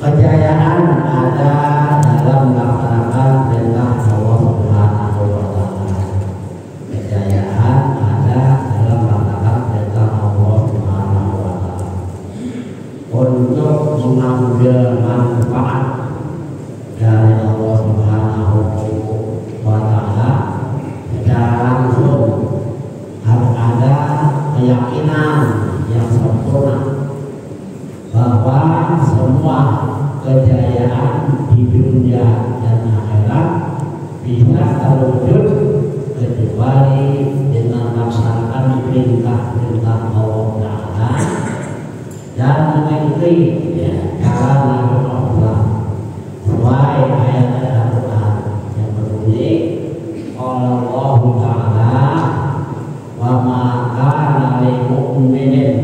Kejayaan ada dalam melaksanakan perintah Allah Subhanahu wa Ta'ala. Kejayaan ada dalam melaksanakan perintah Allah Subhanahu wa Ta'ala. Untuk mengambil manfaat dari Allah Subhanahu wa Ta'ala secara langsung harus ada keyakinan yang sempurna bahwa semua kejayaan di dunia dan akhirat bisa terwujud kecuali dengan melaksanakan perintah-perintah Allah Ta'ala dan mengikuti cara Nabi Allah sesuai ayat Al-Quran yang berbunyi Allah Ta'ala wa ma kana lil mu'minin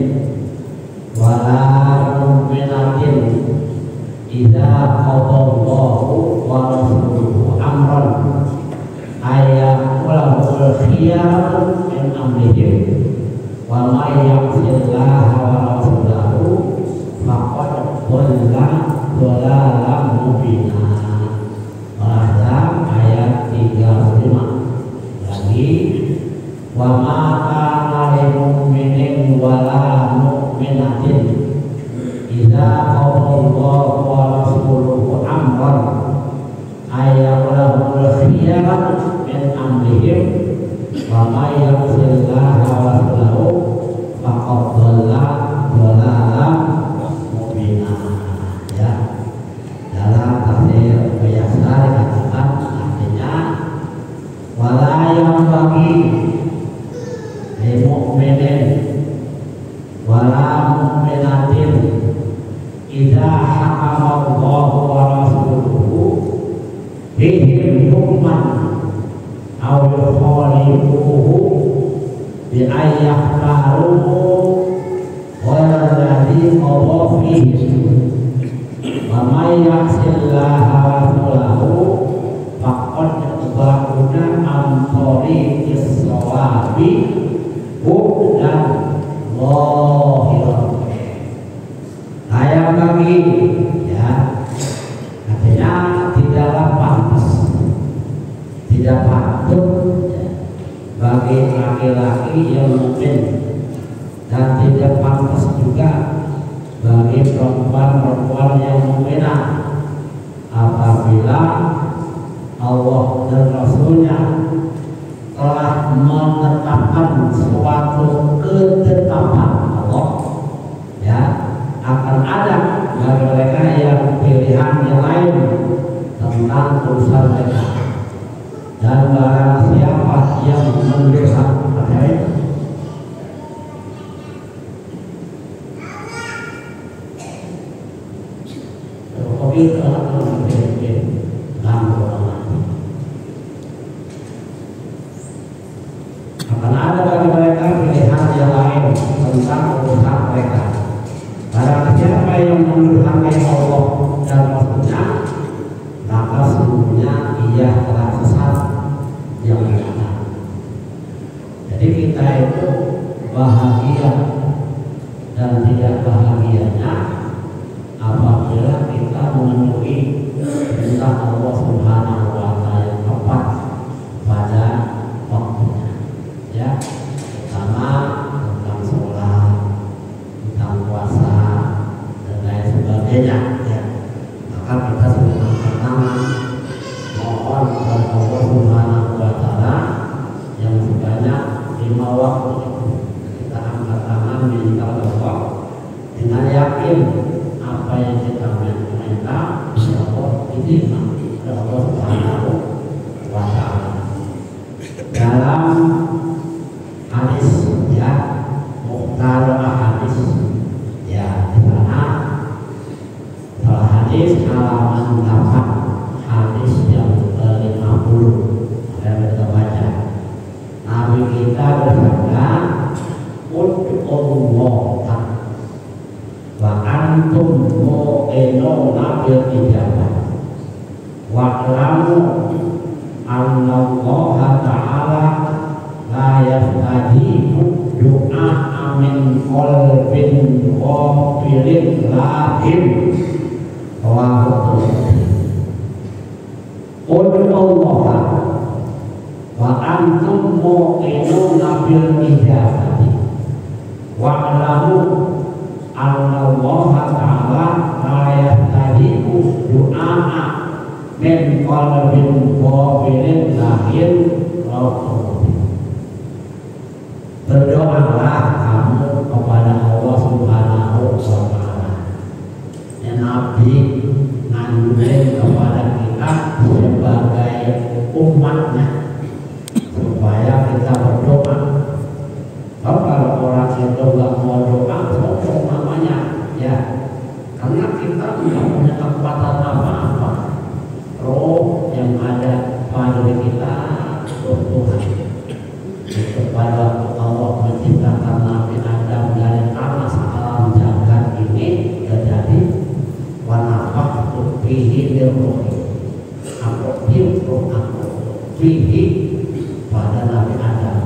wala mu'minatin idza qadallahu wa rasuluhu amran ayyaqulul khiyaratu min amrihim wa may ya'sillaha wa rasulahu faqad dhalla dhalalan mubina. Al-Ahzab ayat 35. Lagi wa ma kana lil mu'minin wala mu'minatin idza qadallahu wa rasuluhu amran ayyaqulul khiyaratu min amrihim wa may ya'sillaha wa rasulahu faqad dhalla dhalalan mubina. Ya, dalam tafsir Bayasar dikatakan artinya wala yang bagi mu'minin wala mu'minatin idza hakama Allahu wa rasuluhu bihim hukman aw yukhalifuhu bi ayyahtaruhu ghayra alladhi qada fihi wa may ya'sillaha wa rasulahu faqad ba'uda an tariqis shawabi dan zahiran. Ayat bagi ya artinya tidaklah pantas, tidak patut ya, bagi laki-laki yang mukmin dan tidak pantas juga bagi perempuan-perempuan yang mukminah apabila Allah dan Rasulnya telah menetapkan suatu ketetapan Allah ya akan ada bagi mereka yang pilihan yang lain tentang urusan mereka dan barang siapa yang mendesak akan ada bagi mereka pilihan yang lain tentang urusan mereka. Barang siapa yang mendurhakai Allah dan Rasulnya, maka sesungguhnya ia telah sesat yang nyata. Jadi kita itu bahagia dan tidak bahagianya apabila kita memenuhi perintah Allah Subhanahu wa Ta'ala yang tepat pada waktunya. Ya, pertama tentang sholat, tentang puasa dan lain sebagainya. Ya, maka kita sudah pertama mohon kepada Allah Subhanahu wa Ta'ala yang sebanyak 5 waktu kita angkat tangan minta Allah dengan kita bersabda ud'ullaha wa antum mu'minuna bil ijabah wa'lamu annallaha ta'ala la yastajibu du'a min qalbin ghafilin lahim wa ud'ullaha wa antum mu'minuna bil ijabah wa'lamu annallaha ta'ala la yastajibu du'a min qalbin ghafilin lahim berdoalah kamu kepada Allah Subhanahu wa ta'ala. Ya Nabi nganjurin kepada kita sebagai umatnya supaya kita berdoa. Kalau orang itu nggak mau doa, sokong namanya ya, karena kita tidak punya kekuatan apa-apa. Roh yang ada pada diri kita Tuhan kepada Allah menciptakan Nabi Adam dari tanah alam jagat ini terjadi wanafah fihi liruhi aku fihi pada Nabi Adam.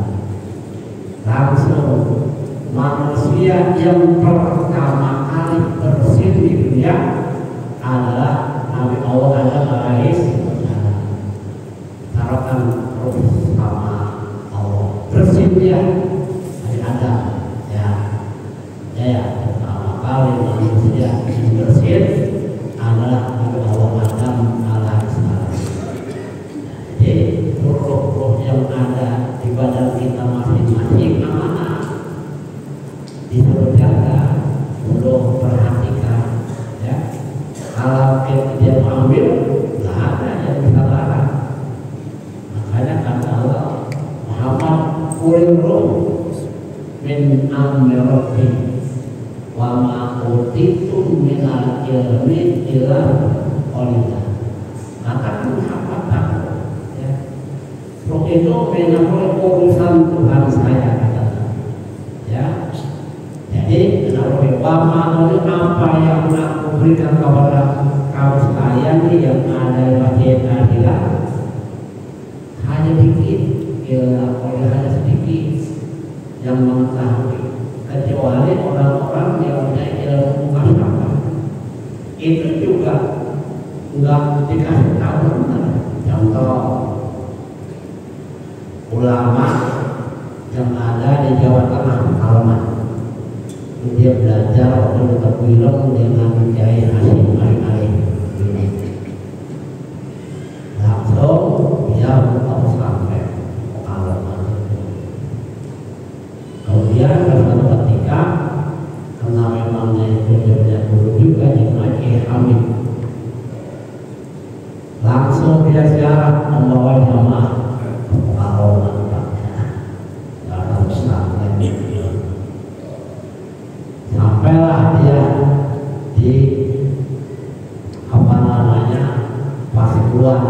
Langsung manusia yang pertama kali bersih di dunia adalah Nabi Allah Adam alaihissalam. Taruhkan roh sama Allah bersih dia Nabi Adam ya pertama kali manusia yang bersih adalah Nabi Allah Adam alaihissalam. Jadi roh-roh yang ada di badan kita masing-masing amanah disuruh jaga, disuruh perhatikan ya. Kalau dia mengambil nggak ada yang bisa larang. Makanya kata Allah Muhammad kulluhum min amri rabbi wa ma utitum minal ilmi illa qalila. Kata Muhammad ya, roh itu memang urusan Tuhan saya kata ya. Jadi wama apa yang aku berikan kepada kamu sekalian yang ada di akhirat hanya dikit ya, oleh hanya sedikit yang mengetahui kecuali orang-orang yang punya ilmu agama itu juga enggak dikasih tahu. Contoh ulama yang ada di Jawa Tengah Kalman, dia belajar waktu di Teguilong dengan Kiai Hasyim Alim langsung dia mau sampai Kalman. Kemudian suatu ketika karena memangnya itu dia punya guru juga dengan Kiai Hamid, langsung dia ziarah membawa jamaah ke Kalman. Sampailah dia di apa namanya Pasuruan,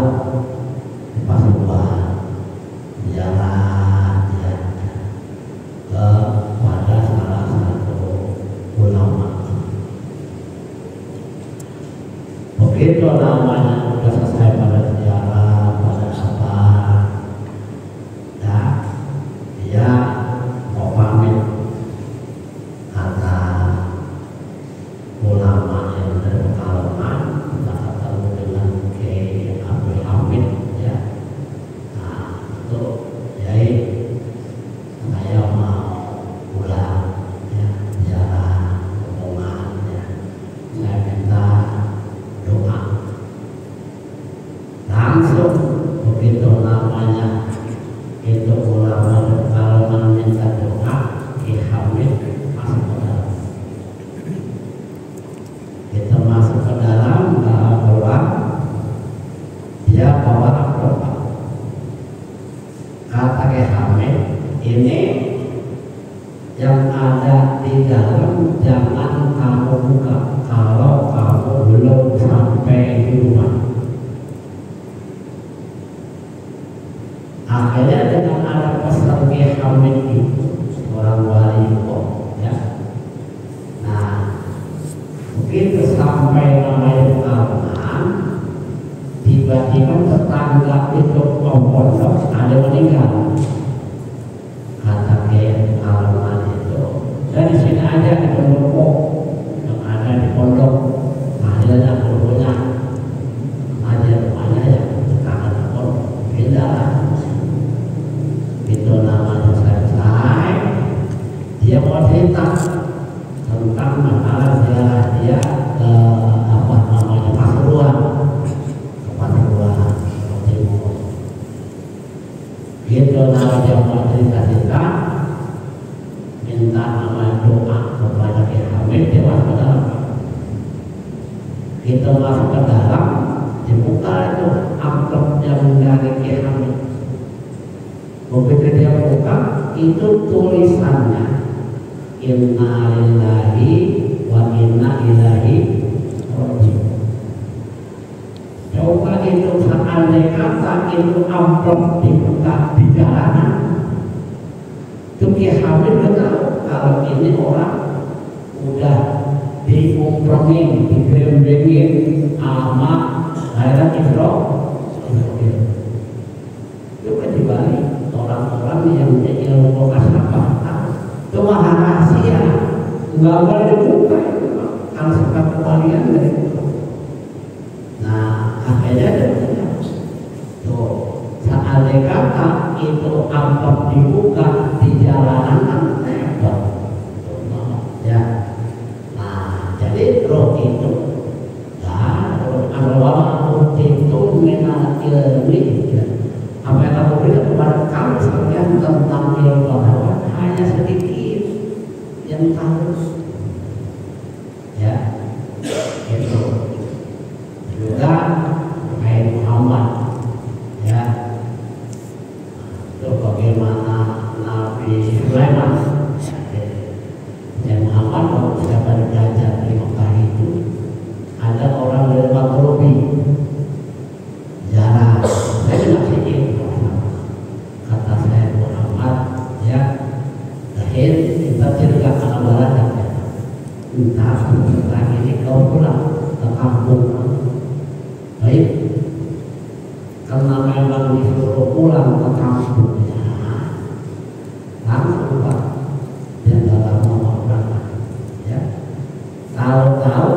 jalan ya kepada salah satu ulama. Begitu namanya sudah selesai pada sejarah pada apa, ya dia mau pamit kata ulama yang dari Pekalongan, kita ketemu dengan Kiai Abdul Hamid ya. Nah itu Kiai saya mau pulang ya, jalan rombongan ya, saya minta doa. Langsung begitu namanya itu ulama dari Pekalongan minta doa, Kiai Hamid masuk ke dalam. Kita masuk ke dalam, keluar, dia bawa doa. Kata Kiai Hamid, ini yang ada di dalam jangan kamu buka kalau kamu belum sampai di rumah. Akhirnya dengan ada pesan Kiai Hamid itu orang wali kok ya. Nah, begitu sampai namanya Al-Quran, tiba-tiba tetangga itu pondok ada meninggal. Kata Kiai Al-Quran itu dari sini aja di pondok yang ada di pondok, ada gurunya, ada rumahnya yang tetangga pondok, beda. Itu namanya selesai. Dia mau cerita tentang masalah dia apa namanya Pasuruan, ke Pasuruan, ke Timur. Gitu dia mau cerita minta nama doa kepada Kiai Hamid, dia masuk ke dalam. Kita masuk ke dalam, dibuka itu amplop yang dari Kiai Hamid. Begitu dia buka, itu tulisannya Inna lillahi wa inna ilaihi raji'un. Coba itu seandainya kata itu amplop dibuka di jalanan, itu Kiai Hamid udah tahu kalau ini orang udah diumprongin, digerembengin sama daerah Israel. Coba dibalik orang-orang yang ilmu lokasi apa itu mah rahasia, nggak boleh dibuka kalau sekat kewalian dari itu. Nah akhirnya dia tuh seandainya kata itu amplop dibuka di jalanan kan hebat ya. Nah jadi roh itu kalau itu mengenal ilmi ya. Apa yang aku berikan kepada kamu sekalian tentang ilmu pengetahuan hanya sedikit yang tahu ya. Itu juga Kiai Muhammad ya, itu bagaimana Nabi Sulaiman dan Muhammad kalau siapa belajar di Mekah itu ada orang dari Maghribi jarang. Saya tidak sedih kata saya Muhammad ya, lahir kita cerita anak barat ya. Entah setelah ini kau pulang ke kampung, baik karena memang disuruh pulang ke kampungnya langsung Pak dia dalam nomor berapa ya, tahu-tahu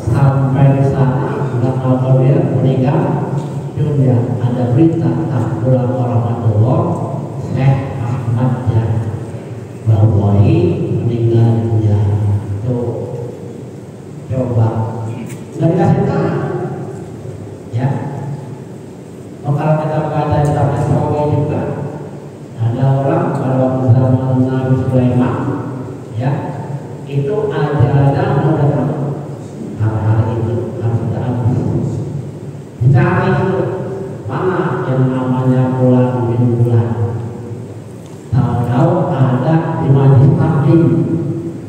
sampai di sana nggak tahu dia meninggal dunia. Ada berita tak pulang warahmatullah Syekh Ahmad ya Bawahi meninggal dunia. Tuh coba nggak dikasih tahu ya. Kalau kita baca di Nasawi juga ada orang pada waktu zaman Nabi Sulaiman ya, itu ajaran mau datang hal-hal itu harus kita habis dicari itu mana yang namanya bulan bin bulan. Tahu-tahu ada di majlis taklim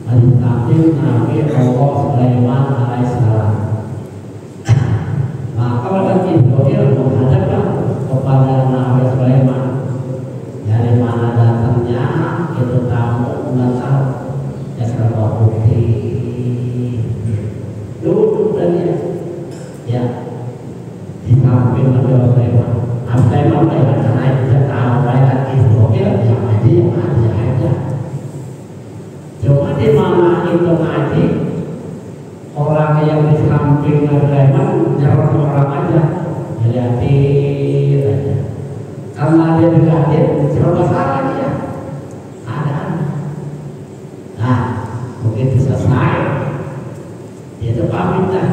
Nabi Allah Sulaiman alaihissalam. Maka pada Jibril menghadapkan kepada Nabi Sulaiman, dari mana datangnya itu tamu nggak tahu ya, serba putih duduk dan ya di samping Nabi Sulaiman. Sulaiman saya bisa tahu ayat Jibril yang aja. Cuma di mana itu ngaji orang yang di samping Nabi Sulaiman nyerang orang aja, lihatin aja. Karena dia dihadir, serba salah dia. Ada. Nah, begitu selesai, dia itu pamit dah.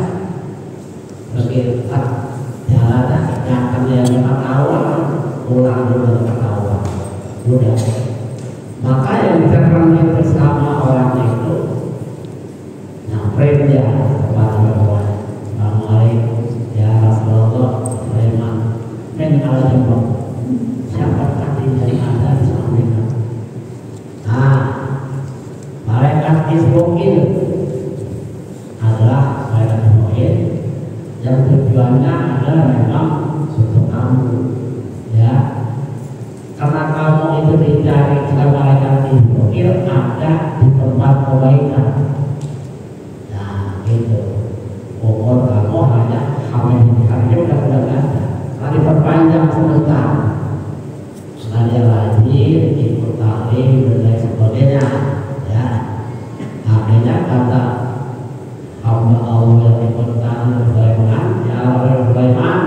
Begitu jalan datang yang ketahuan, pulang juga ketahuan. Udah. Maka yang diterangkan bersama orang itu nyamperin dia kepada Bapak. Assalamualaikum ya Rasulullah Sulaiman min al-jannah. Siapa tadi dari ada di samping? Nah, malaikat Israfil adalah malaikat Israfil yang tujuannya adalah memang untuk kamu, ya. Karena kamu itu dicari sama malaikat Jibril ada di tempat kebaikan. Nah gitu. Umur kamu hanya hamil udah ada. Tadi perpanjang sebentar. Setelah dia lahir, ikut taklim dan lain sebagainya. Ya. Akhirnya kata hamba Allah yang ikut taklim Sulaiman, ya Sulaiman,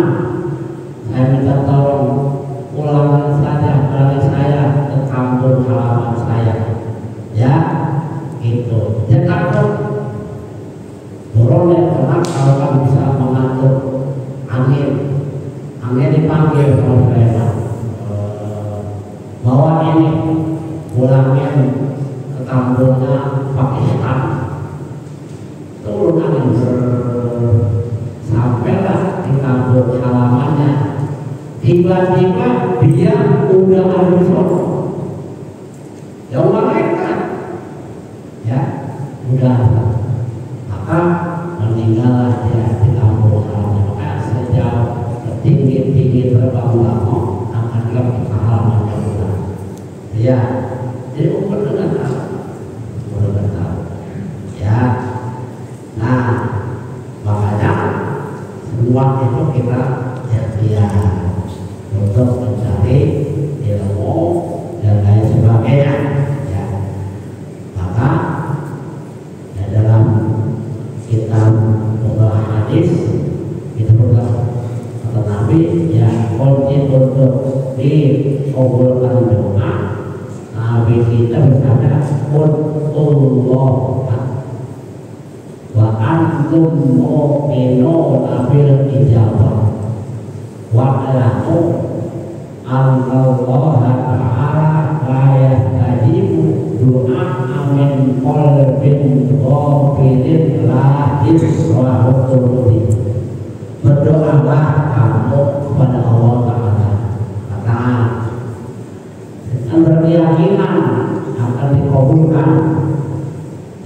saya minta tolong pulang saja balik saya ke kampung halaman saya. Ya, gitu. Dia takut turun dan tenang kalau kan bisa mengatur angin. Angin dipanggil sama Sulaiman. Bawa ini pulangnya ke kampungnya Pakistan. Turun angin sampailah di kampung halamannya. Tiba-tiba dia udah ada di sana. Yang malaikat, ya, udah. Maka meninggallah dia di kampung halaman. Maka sejauh tinggi terbang lama akan ke halaman yang benar. Ya, jadi umur dengan tahu, ya. Nah, makanya semua itu kita ya untuk mencari ilmu dan lain sebagainya. Ya, maka ya, dalam kitab hadis itu juga kata Nabi ya kunci untuk dikabulkan doa. Nabi kita bersabda Allah wa antum mu'minuna bil ijabah wa alamu Allah ta'ala la yastajibu du'a min qalbin ghafilin lahir wa hukuluhi. Berdoalah kamu kepada Allah Ta'ala dan berkeyakinan akan dikabulkan.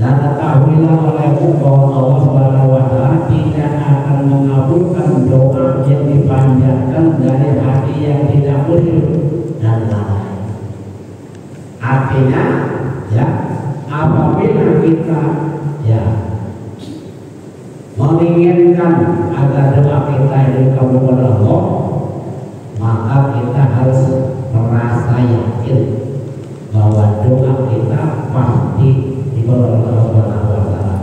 Dan ketahuilah olehmu bahwa Allah Subhanahu wa Ta'ala tidak akan mengabulkan doa yang dipanjatkan dari hati yang tidak khusyuk dan lalai. Artinya, ya, apabila kita ya menginginkan agar doa kita dikabulkan Allah, maka kita harus merasa yakin bahwa doa kita pasti dikabulkan Allah Subhanahu wa Ta'ala.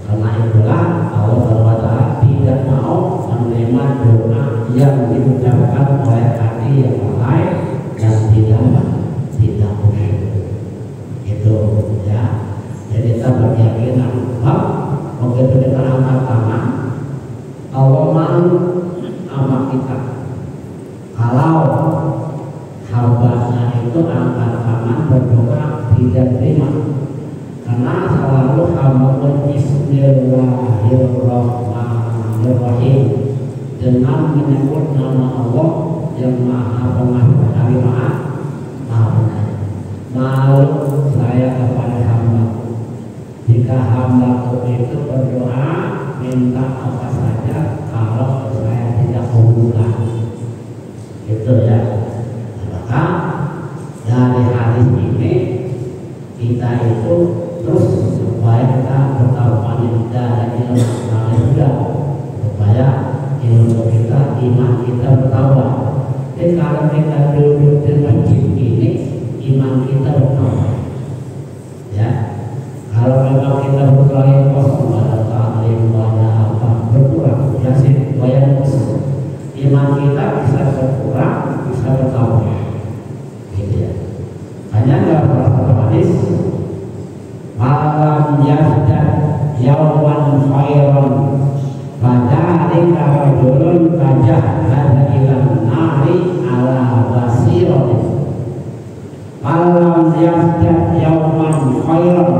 Karena itulah Allah Subhanahu wa Ta'ala tidak mau menerima doa yang diucapkan oleh hati yang lalai dan tidak khusyuk. Itu ya. Jadi kita berkeyakinan begitu kita angkat tangan, Allah mau sama kita. Kalau hambanya itu angkat tangan berdoa tidak terima, karena selalu hamba Bismillahirrahmanirrahim dengan menyebut nama Allah yang Maha Pengampun Maha Penyayang. Malu saya kepada hamba jika hamba itu berdoa minta apa saja kalau saya tidak kabulkan. Itu ya. Maka dari hadis ini kita itu terus supaya kita bertawakal dan ilmu juga supaya ilmu kita, iman kita bertambah. Jadi kalau kita duduk di masjid ini, iman kita bertambah. Ya, kalau memang kita berkelahi kosong ada taklim, ada apa berkurang, ya sih, bayar kosong. Iman kita bisa berkurang, bisa bertambah. Gitu ya. Hanya dalam satu hadis malam yahdad yawman khairan fadzalika rajulun tajahhada ilan nari ala basiratin. Malam yahdad yawman khairan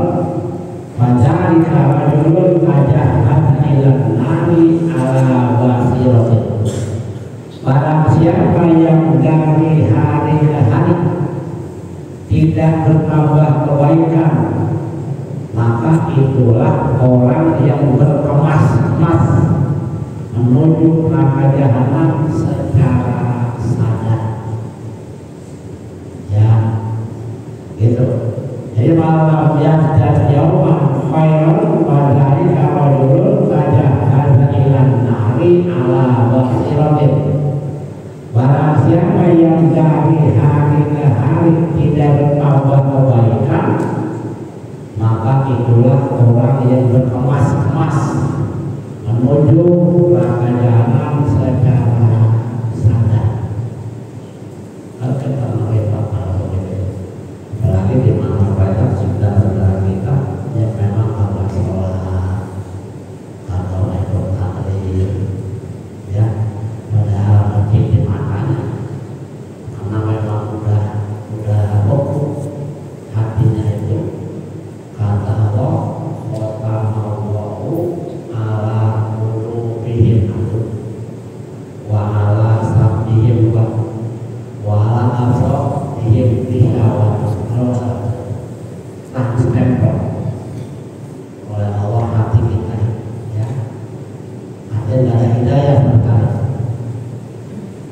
fadzalika rajulun tajahhada ilan nari ala basiratin. Barang siapa yang dari hari ke hari tidak bertambah kebaikan, maka itulah orang yang berkemas-kemas menuju neraka jahanam secara sadar. Ya, gitu. Jadi malam yang jauh khairan badai kawadul saja ada ilan nari ala basiratin. Barang siapa yang dari hari ke hari tidak bertambah kebaikan, maka itulah orang yang berkemas-kemas menuju neraka jahanam secara sadar. Kita melihat apalagi di mana banyak saudara-saudara kita yang memang agak sholat atau ikut taklim, ya, padahal mungkin di matanya karena memang udah fokus hatinya itu kata Allah Allahu ala qulubihim wa ala sam'ihim wa ala absarihim ghishawah. Nah, stempel oleh Allah hati kita, ya. Ada hidayah sekali.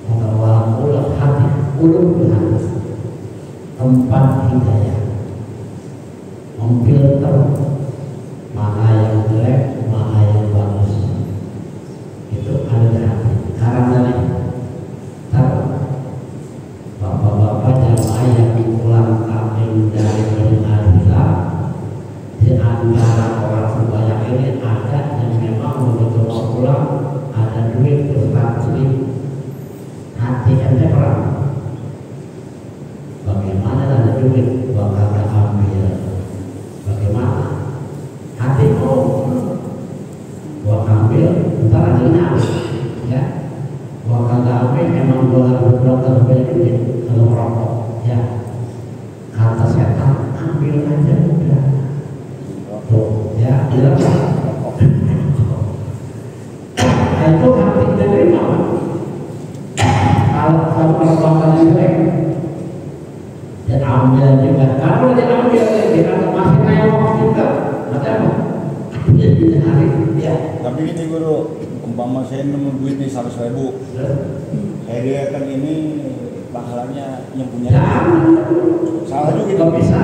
Walau ulah hati, ulul hati, tempat hidayah, memfilter mana yang jelek, mana yang bagus. Itu ada di hati. Karena bapak-bapak jamaah yang pulang kampung dari Madinah, di antara orang sebanyak ini ada yang memang begitu mau pulang ada duit 100.000, hati ente perang. Bagaimana ada duit bakal ambil? Bagaimana hati mau gua ambil, ntar akhirnya ya gua kagak ambil, emang gua berdoa banyak duit kalau merokok, ya kata setan ambil aja udah tuh, ya bilang itu hati dari mana? Kalau bapaknya jelek dia ambil juga, kalau dia ambil dia masih nengok juga, macam apa? Jadi hari ya. Tapi ini guru, umpama saya nemu duit nih 100.000, saya lihatkan ini pahalanya yang punya. Salah juga nggak bisa.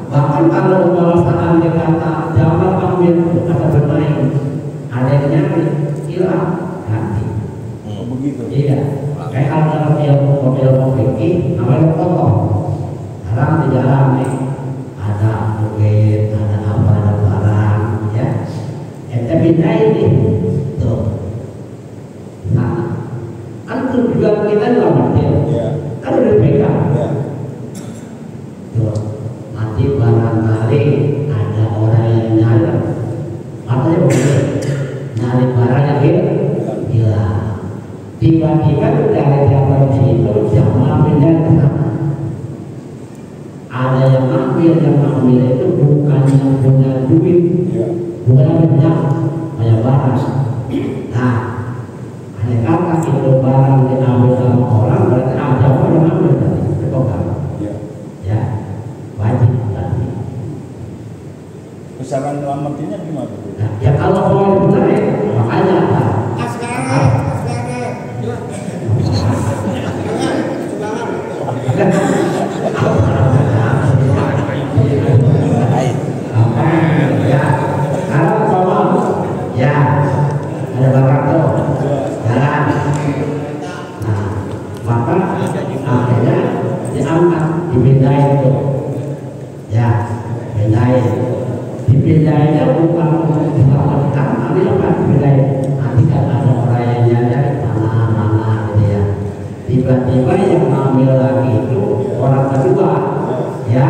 Bahkan kalau umpama dia kata jangan ambil kata bermain, ada yang nyari hilang hati. Begitu. Iya. Kayak kalau ilmu fikih namanya potong. Sekarang di jalan nih ada duit, ada apa, ada barang, ya. Ente pindahin nih, tuh. Nah, kan tujuan kita nggak mungkin. Ya. Kan udah dipegang. Ya. Tuh, nanti barangkali ada orang yang nyari, makanya boleh nyari barang yang hilang. Tiba-tiba dari jalan situ jangan pindah ke sana. Ada yang ngambil itu bukan yang punya duit, Ya. bukan yang punya barang. Nah, hanya kata itu barang diambil sama orang, berarti ada orang yang ambil tadi, pegang. Ya. Ya, wajib tadi. Besaran lamatinya gimana tuh? Nah, ya kalau mau benar ya, makanya apa? Ya, kalau sama, ya ada barang tuh, jalan. Nah, maka akhirnya diangkat, dipindahin tuh, ya, pindahin. Dipindahinnya bukan diselamatkan, tapi apa? Dipindahin. Nanti kan ada orang yang nyadar mana gitu ya. Tiba-tiba yang ngambil lagi itu orang kedua, ya.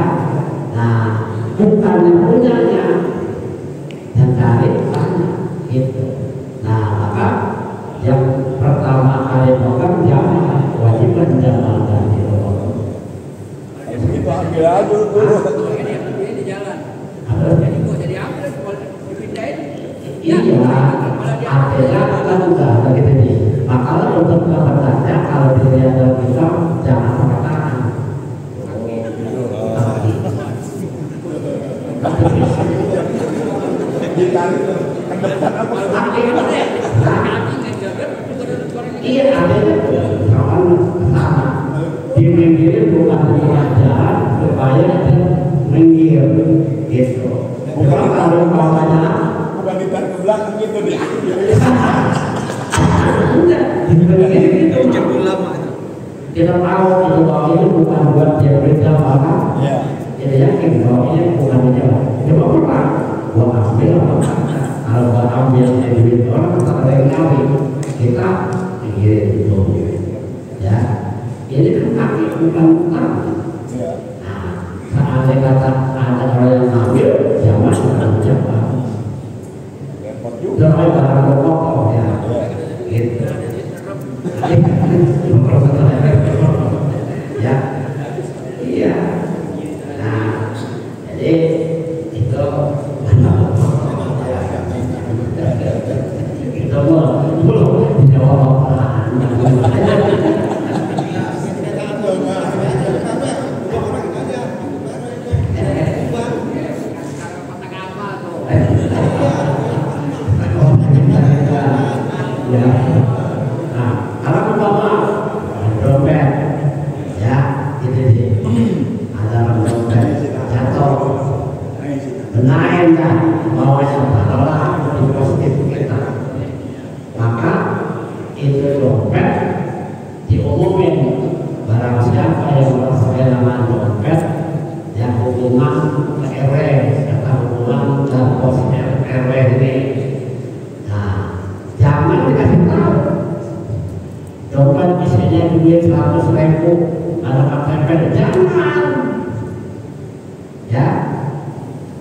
Nah, bukan yang punyanya, yang cari banyak gitu. Nah, maka yang pertama kali pegang jangan, wajib jangan ganti rokok. Begitu ambil aja dulu. Ini jalan. Jadi kok jadi ambil dipindahin. Iya, akhirnya kan udah gitu nih. Maka untuk kebenarannya kalau dilihat dalam Islam jangan pakai tangan. Ditarik ke depan apa? Iya, ada sama. Diminggir bukan dengan jalan supaya kita tahu itu bahwa ini bukan buat dia berikan maka kita yakin bahwa ini bukan dia. Coba pernah gua ambil apa? Kalau gua ambil duit orang kita ada yang ngawin kita gitu ya. Ini kan kaki bukan utang. Nah, seandainya kata ada orang yang ngambil, jangan siapa. Jangan barang pokok ya. Gitu. Ya, iya. Nah, jadi itu itu belum dijawab ya. Nah, kalau umpama dompet ya gitu sih ada dompet jatuh benain kan bawahnya taruhlah di positif kita, maka itu dompet diumumin barang siapa yang berkelangan dompet yang hubungan ke RW atau hubungan ke pos RW ini. Nah, jangan dikasih tahu dompet isinya duit 100.000 ada KTP, jangan ya.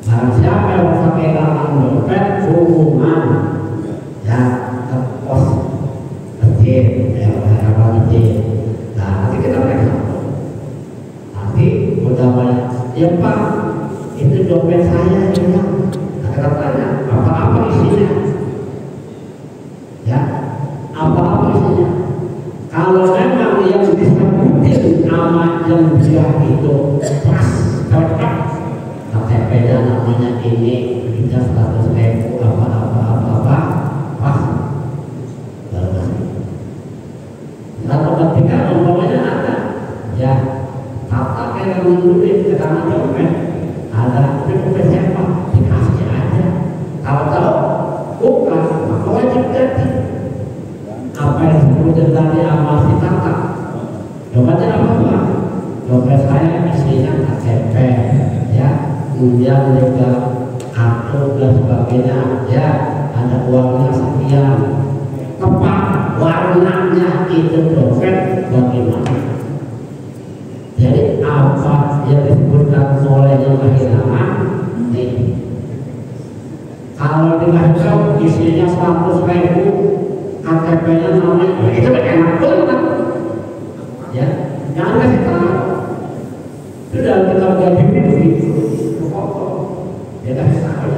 Barang siapa yang berkelangan dompet hubungan ya ke pos masjid ya apa masjid. Nah, nanti kita periksa, nanti udah banyak ya Pak itu dompet saya ya. Nah, kita tanya apa-apa isinya ya, apa-apa isinya. Kalau memang yang disebutin nama yang dia itu pas cocok KTP-nya namanya ini kita 100.000 apa pas baru kasih. Lalu ketika umpamanya ada ya kata kayak duit ke tangan dompet ada dompet siapa dikasih aja. Kalau tahu bukan maka wajib ganti. Apa yang disebut tadi amal ditata. Dompetnya apa? Dompet saya isinya KTP ya, kemudian juga kartu dan sebagainya ya, ada uangnya sekian, tepat warnanya itu dompet bagaimana. Jadi apa yang disebutkan oleh yang kehilangan ini, kalau dikasih isinya 100.000 KTP-nya namanya itu enak banget ya, jangan kasih tahu. Sudah kita gaji begitu ya kasih tahu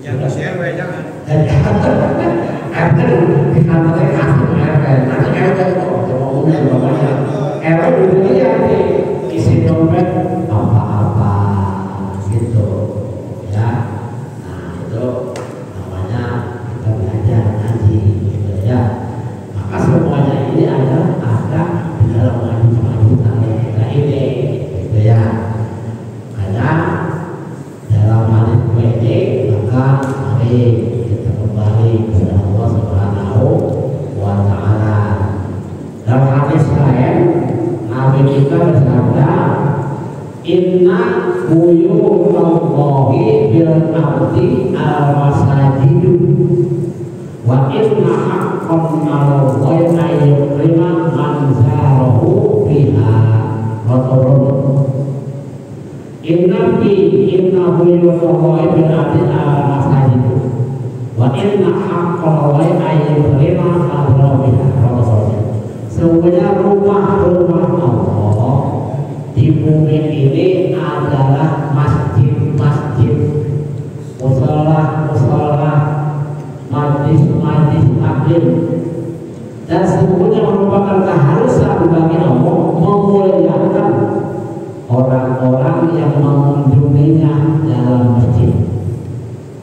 jangan share jangan di kantor kasih nanti itu ngomongnya bapaknya dunia isi dompet apa-apa gitu ya. Nah itu namanya kita belajar nanti gitu ya. Maka semuanya ini ada di dalam maju kita ini gitu ya. Karena dalam hadis ini maka mari kita kembali kepada Allah Subhanahu wa Ta'ala. Dalam hadis lain Nabi kita bersabda, inna buyutallahi bil ardi al-masajidu wa inna haqqan 'alallahi ayyukrima man zarahu biha. Inna buyutallahi bil ardi al-masajidu wa inna haqqan 'alallahi ayyukrima man zarahu biha. Sesungguhnya rumah-rumah Allah di bumi ini adalah masjid-masjid, musola-musola, majlis-majlis taklim, dan sesungguhnya merupakan keharusan bagi Allah memuliakan orang-orang yang mengunjunginya dalam masjid.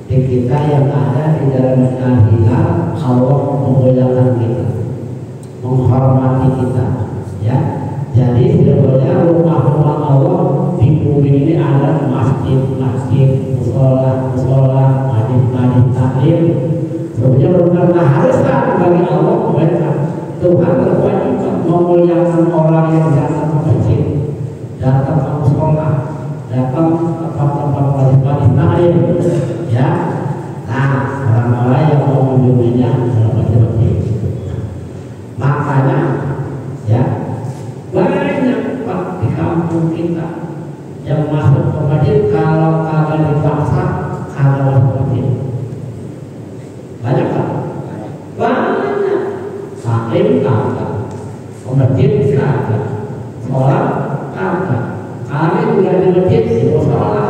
Di kita yang ada di dalam Al-Hilal, Allah memuliakan kita, menghormati kita ya. Jadi sebenarnya rumah-rumah Allah di bumi ini ada masjid-masjid, musola-musola, majlis-majlis taklim. Sebenarnya merupakan keharusan bagi Allah mereka. Tuhan berwajib memuliakan orang yang datang ke masjid, datang ke sekolah, datang ke tempat-tempat ibadah, ya. Nah, orang-orang yang mau mengunjunginya dalam masjid. Makanya, ya, banyak Pak di kampung kita yang masuk ke masjid kalau kagak dipaksa kagak masuk masjid. Banyak Pak? Banyak. Saking kagak, ke masjid kagak, sholat kagak. Kami udah di masjid di musola,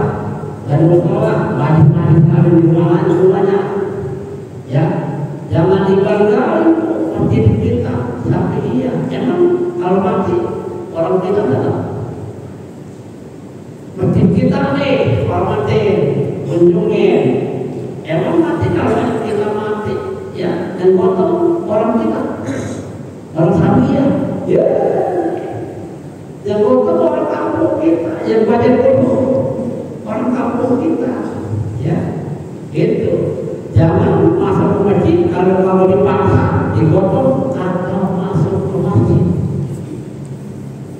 dan musola banyak kami di rumahnya, ya. Jangan dibanggakan masjid kita sampai iya. Emang kalau mati orang kita datang. Masjid kita nih hormati, kunjungin. Emang mati kalau kita mati, ya. Dan potong orang kita, orang Sabia, ya. Yang potong orang kampung kita, yang baca dulu orang kampung kita, ya. Gitu. Jangan masuk ke masjid kalau dipaksa digotong atau masuk ke masjid.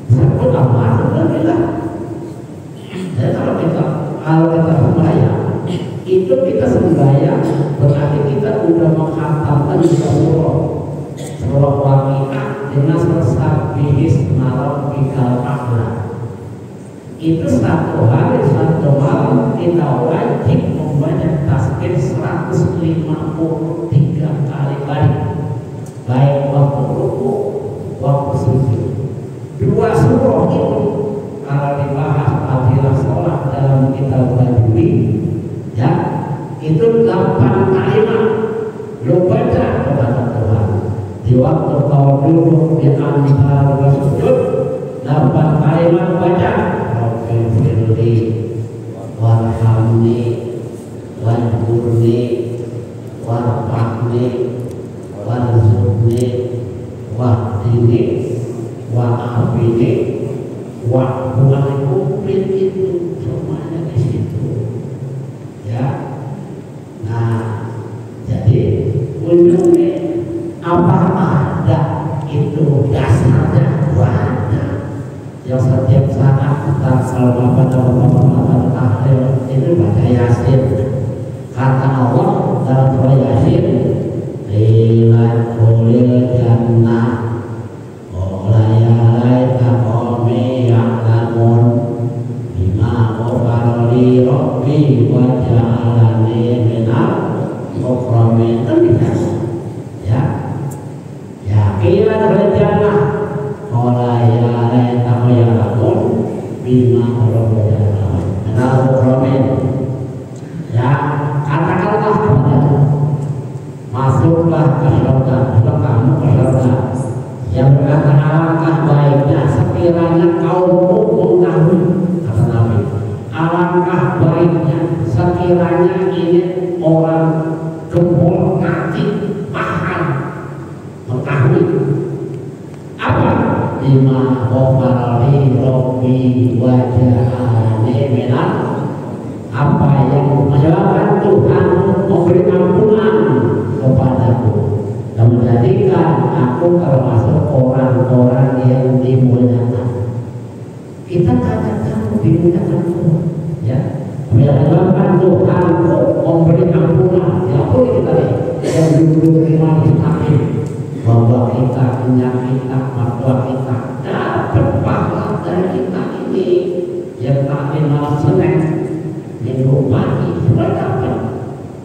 Saya pun tak masuk lagi lah. Jadi kalau kita sembahyang, itu kita sembahyang berarti kita sudah menghantamkan surah Waqiah dengan Sabbihis Rabbikal A'la. Itu satu hari satu malam kita wajib membaca tasbih 153 kali baik waktu ruku, waktu sujud. Dua surah itu kalau dibahas fadilah sholat dalam kitab Tajwid, ya, itu 8 kalimat lo baca kepada Tuhan di waktu kau duduk di antara sujud. 8 kalimat baca Rabbighfirli warhamni wansurni warfa'ni warzuqni wahdini wa'afini wa'fu'ankum. Itu semuanya di situ, ya. Nah, jadi ujungnya apa ada itu dasarnya ada. Yang setiap saat kita selalu pada tahlil itu baca Yasin. Kata Allah dalam surah Yasin, "Ila kulil jannah olayalai kakomi ya'lamun bima ghafarali rabbi wa ja'alani minal mukramin." Ya, yakinlah rencana olayalai kakomi ya'lamun bima ghafarali minal mukramin. Ya, katakanlah kepada masuklah ke surga, kamu ke surga. Yang berkata alangkah baiknya sekiranya kaummu mengetahui, kata Nabi. Alangkah baiknya sekiranya ini orang gembul nanti paham mengetahui apa lima ghafarali rabbi wa ja'alani minal, apa yang menyebabkan Tuhan memberi ampunan kepadaku dan menjadikan aku termasuk orang-orang yang dimuliakan. Kita katakan dimuliakan Tuhan, ya. Menyebabkan Tuhan memberi ampunan, ya boleh kita lihat yang diterima di samping bahwa kita penyakit mertua kita dapat pahala dari kita ini yang tak malam Senin minggu pagi sudah dapat,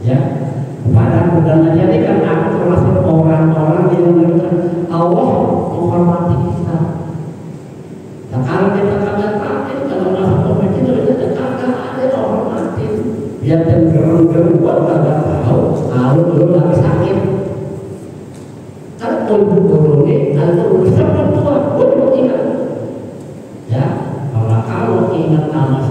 ya. Pada mudah menjadikan aku termasuk orang-orang yang memberikan Allah menghormati kita. Dan kalau kita kagak tahu kalau masuk ke masjid kita kagak ada hormati, biar gerung-gerung buat kagak tahu kalau belum lagi sakit. Kalau guru ini kalau bersama Tuhan boleh ingat, ya. Kalau kamu ingat nama